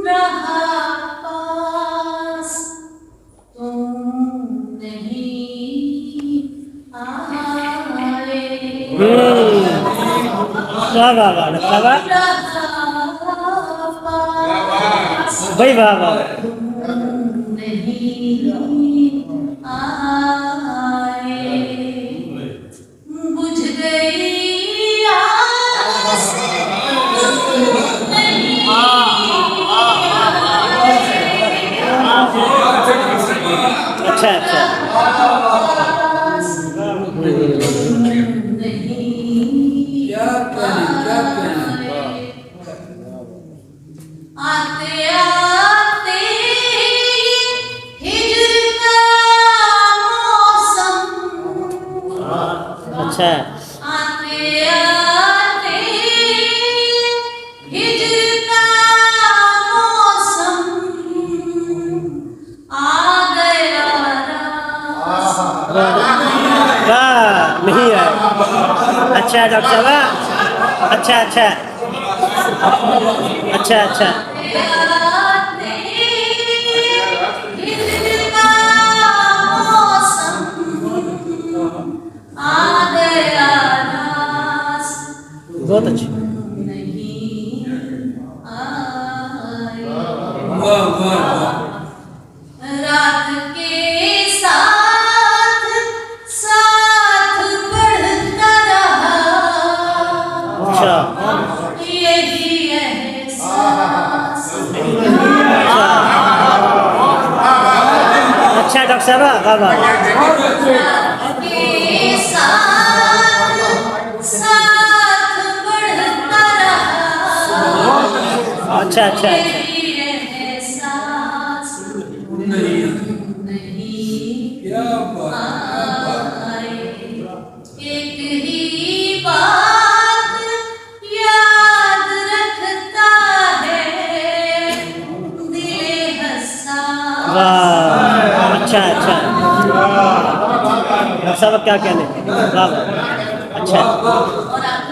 रहा पास तुम नहीं आए। वाह वाह वाह वाह वाह भाई वाह वाह नहीं आए। बुझ गई आस तुम नहीं अच्छा अच्छा आते आते हिजर का मौसम। अच्छा आते आते हिजर का मौसम आ गया रास। वाह नहीं है अच्छा डॉक्टर साहब अच्छा अच्छा अच्छा अच्छा आते हिजर का मौसम आ गया रास। बहुत अच्छी नहीं आए। रात के साथ साथ बढ़ता रहा अच्छा यही एहसास। अच्छा डॉक्टर साहब वाह वाह के साथ साथ बढ़ता रहा अच्छा अच्छा अच्छा यही एहसास। नहीं आए। एक ही बात याद रखता है दिले हसास। वाह अच्छा अच्छा डॉक्टर साहब क्या कहने वाह वाह अच्छा और आप